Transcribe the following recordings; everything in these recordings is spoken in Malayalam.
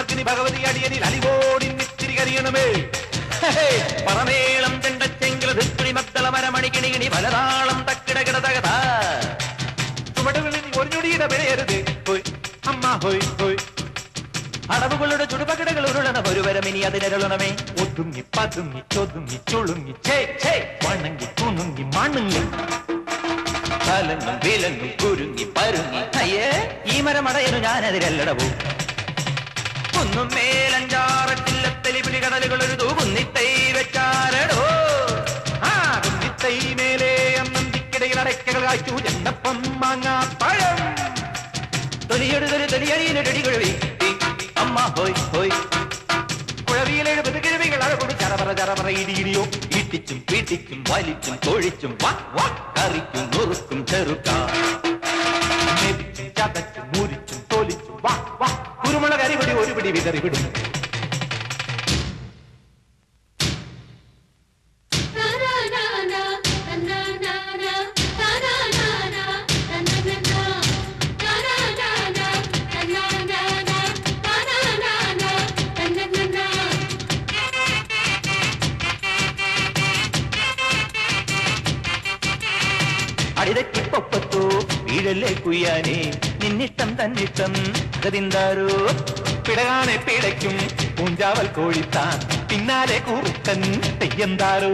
മാർക്കിനി ഭഗവതി അടിയനിൽ അലിവോടി നിത്തിരി കരിയണമേ. പറമേളം ചെണ്ടച്ചെങ്കിലി മക്കള മരമണിക്കിണികിണി പലതാളം തക്കിടകിട തകത ചുവടുകളിൽ ഒരു ഞൊടിയുടെ വിലയരുത്. ഹോയ് അമ്മ ഹോയ് ഹോയ് അടവുകളുടെ ചുടുപകിടകൾ ഉരുളണ ഒരുവരമിനി അതിനരുളണമേ. ഒതുങ്ങി പതുങ്ങി ചൊതുങ്ങി ചുളുങ്ങി ചേ ചേ വണങ്ങി കുണുങ്ങി മണുങ്ങി തലങ്ങും വിലങ്ങും കുരുങ്ങി പരുങ്ങി. അയ്യേ ഈ മരമടയനു ഞാനെതിരല്ലടവോ. കുന്നും മേലഞ്ചാറട്ടില്ലത്തെലി പിടി കടലുകൾ ഒരു തൂകുന്നിത്തൈ വെച്ചാരടോ. ആ കുന്നിത്തൈ മേലെ അന്നന്തിക്കിടയിൽ അടയ്ക്കകൾ കാച്ചു ചെണ്ടപ്പം മാങ്ങാ പഴം തൊലിയെടുതൊരു തൊലിയടിയിലൊടി കുഴവി അമ്മ ഹോയ് ഹോയ്. കുഴവിയിലെഴുപത് കിഴവികൾ അഴകൊടു ചറപറ ചറപറ ഇടിയിടിയോ ഇട്ടിച്ചും പീട്ടിച്ചും വലിച്ചും കൊഴിച്ചും കറിക്കും നുറുക്കും ചെറുക്കാം ചതച്ചും മുരിച്ചും തോലിച്ചും കുരുമുളക് അരിപിടി ഒരു പിടി വിതറിവിടും. അടിതക്കിപ്പൊപ്പത്തോ വീഴല്ലേ കുയ്യാനേ നിന്നിഷ്ടം തന്നിഷ്ടം ഗതിന്താരോ. പിടകാനെ പിടയ്ക്കും പൂഞ്ചാവൽ കോഴിത്താൻ പിന്നാലെ കൂറുക്കൻ തെയ്യന്താരോ.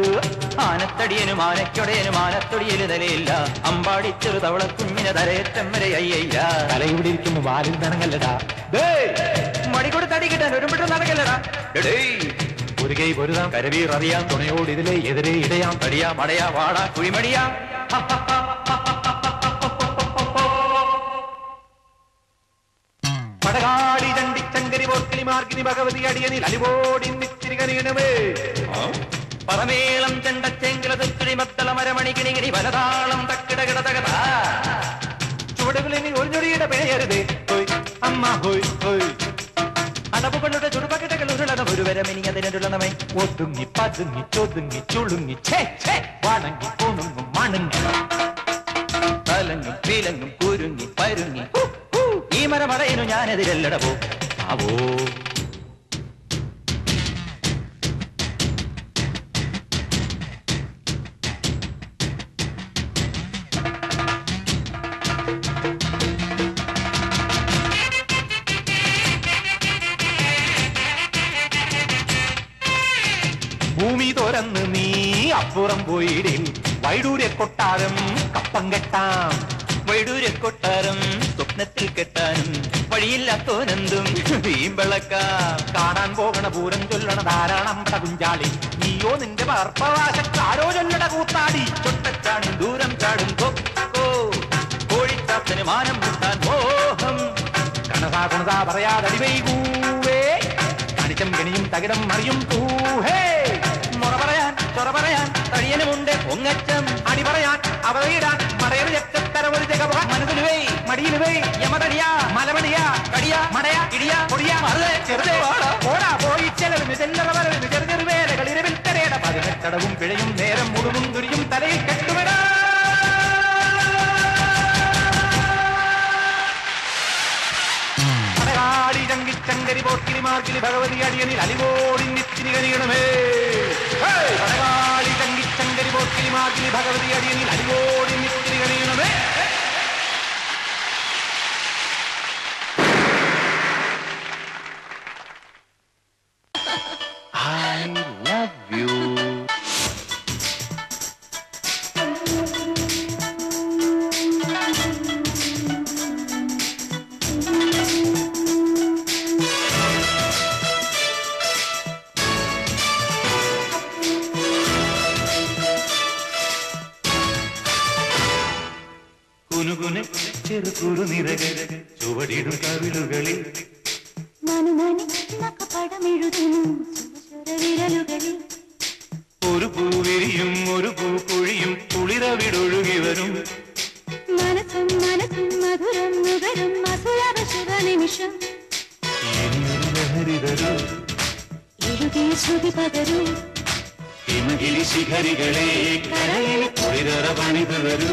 ആനത്തടിയനും ആനക്കൊടയനും ആനത്തൊടിയല് തലയില്ല അമ്പാടി ചെറു തവള കുഞ്ഞിനെ തലയേറ്റം വരെ അയ്യയ്യ. തലയുടെ ഇരിക്കുമ്പോ വാലിൽ നനങ്ങല്ലടാ. മടി കൊടുത്തടി കിട്ടാൻ ഒരു മിട്ടം നടക്കല്ലടാ. ഒരു കൈ പൊരുതാം കരവീർ അറിയാം തുണയോട് ഇതിലെ എതിരെ ഇടയാം തടിയാ മടയാ വാടാ കുഴിമടിയാ. പടകാളി ചണ്ടിച്ചങ്കരി പോർക്കിലി മാർക്കിനി ഭഗവതി അടിയനിൽ അലിവോടി നിത്തിരി കരിയണമേ. പറമേളം ചെണ്ടച്ചെങ്കിലി മത്തള മരമണികിണികിണി പലതാളം തക്കിടകിട തകത ചുവടുകളിൽ ഒരു ഞൊടിയുടെ പിഴയരുത്. ഹോയ് അമ്മ ഹോയ് ഹോയ് അടവുകളുടെ ചുടുപകിടകൾ ഉരുളണ ഒരുവരമിനി അതിനരുളണമേ. ഒതുങ്ങി പതുങ്ങി ചൊതുങ്ങി ചുളുങ്ങി ഛേ ഛേ വണങ്ങി കുണുങ്ങും മണുങ്ങി തലങ്ങും വിലങ്ങും കുരുങ്ങി പരുങ്ങി. ഈ മരമടയനു ഞാനെതിരല്ലടവോ ആവോ. ഭൂമി തുറന്ന് നീ അപ്പുറം പോയിടിൽ വൈഡൂര്യ കൊട്ടാരം കപ്പം കെട്ടാം. വൈഡൂര്യ കൊട്ടാരം സ്വപ്നത്തിൽ കെട്ടാനും വഴിയില്ലാത്തോനെന്തും വീമ്പളക്കാം. കാണാൻ പോകണ പൂരം ചൊല്ലണ ധാരാളമ്പട കുഞ്ചാളി നീയോ നിന്റെ പാർപ്പവാശക്കാരോ ചൊല്ലട കൂത്താടി. ചൊട്ടച്ചാണും ദൂരം ചാടും കൊക്കോ കോഴിച്ചാത്തന് മാനം മുട്ടാൻ മോഹം. കണസാ കുണസാ പറയാതടി വൈകൂവേ കണിച്ചം കെണിയും തകിടം മറിയും പൂഹേ. മുറ പറയാൻ ചൊറ പറയാൻ തടിയനുമുണ്ട് പൊങ്ങച്ചം. അടി പറയാൻ അവതയിടാൻ മടയന് ചെത്തരം ഒരു ജഗ മനസ്സിലുവേ മടിയിലുവേ യമതടിയാ മലമടിയാ കടിയാ മടയാ ഇടിയാ പൊടിയാ ചെറുതേ ഓടാ പോയി ചെലവിന് ചെല്ലറ വരവിന് ചെറു ചെറുവേലകൾ ഇരവിൽ തരേട. പതിനെട്ടടവും പിഴയും നേരം മുഴുവും തുരിയും തലയിൽ കെട്ടുവിടാ. പടകാളി ചങ്കിച്ചങ്കരി പോർക്കിനി മാർക്കിനി Bhagavathi അടിയനിൽ അലിവോടി നിത്തിരി കരിയണമേ. പടകാളി ചങ്കിച്ചങ്കരി പോർക്കിനി മാർക്കിനി Bhagavathi അടിയനിൽ അലിവോടി നിത്തിരി കരിയണമേ. I love you. കുനുകുനെ ചെറുകുറു നിരകൾ ചുവടിടും കവിളുകളിൽ ഒരു പൂവിരിയും ഒരു പൂപ്പൊഴിയും കുളിരവിടൊഴുകി വരും. മനസ്സും മനസ്സും മധുരം നുകരും മധുര ശുഭനിമിഷം. ലഹരി തരൂ എഴുതിയ ശ്രുതി പകരൂ ഹിമഗിരി ശിഖരികളെ കരയിൽ കുളിരറ പണിതു വരൂ.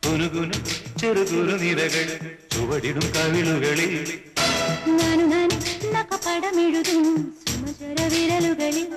കുനുകുനു ചെറുകുറു നിരകൾ ചുവടിടും കവിളുകളിൽ നഖപടമെഴുതും സുമചര വിരലുകളിൽ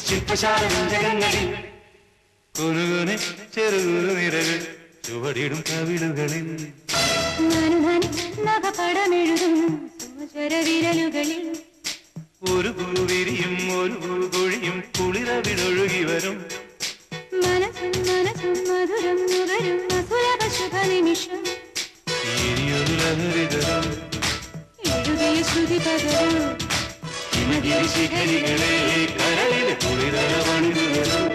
ശില്പശാലങ്ങളിൽ കുനുകുനെ ചെറുകുറുനിരകൾ ചുവടിടും കവിളുകളിൽ നഖപടമെഴുതും സുമചര വിരലുകളിൽ ഒരു പൂവിരിയും ഒരു പൂകൊഴിയും കുളിരവിടൊഴുകി വരും മനസ്സും മനസ്സും മധുരം നുകരും അസുലഭ ശുഭനിമിഷം ഇനിയൊരു ലഹരിതരും എഴുതിയ ശ്രുതി പകരും ഹിമഗിരി ശിഖരികളെ കരളിൽ കുളിരല പണിതു വരും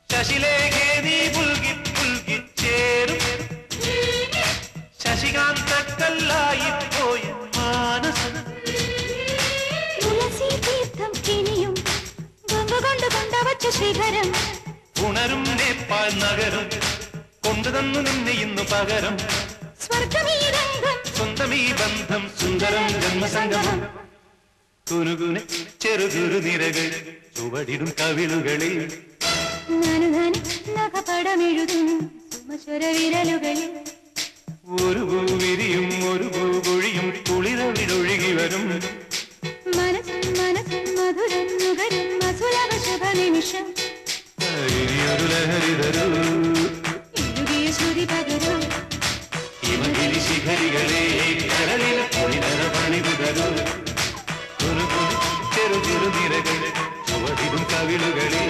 ശശിലേഖേ നീ പുൽകി പുൽകി ചേരും ശശികാന്തക്കല്ലായി പോയ മാനസം തുളസി തീർത്ഥം കിനിയും ഗംഗ കൊണ്ടുവച്ച ശിഖരം ഉണരും നേപ്പാൾ നഗരം കൊണ്ടുതന്നു നിന്നെ ഇന്നു പകരം സ്വർഗമീ രംഗം സ്വന്തമീ ബന്ധം സുന്ദരം ജന്മസംഗമം കുനുകുനെ ചെറുകുരു നിരകൾ ചുവടിടും കവിളുകളിൽ നഖപടമെഴുതും സുമചര വിരലുകളിൽ ഒരു പൂവിരിയും ഒരു പൂകൊഴിയും കുളിരവിടൊഴുകി വരും മനസ്സും മനസ്സും മധുരം നുകരും അസുലഭ ശുഭനിമിഷം ഇനിയൊരു ലഹരിതരൂ എഴുതിയ ശ്രുതി പകരും ഹിമഗിരി ശിഖരികളെ കരളിൽ കുളിരല പണിതു തരൂ ചെറു ചെറു നിരകൾ ചുവടിടും കവിളുകളിൽ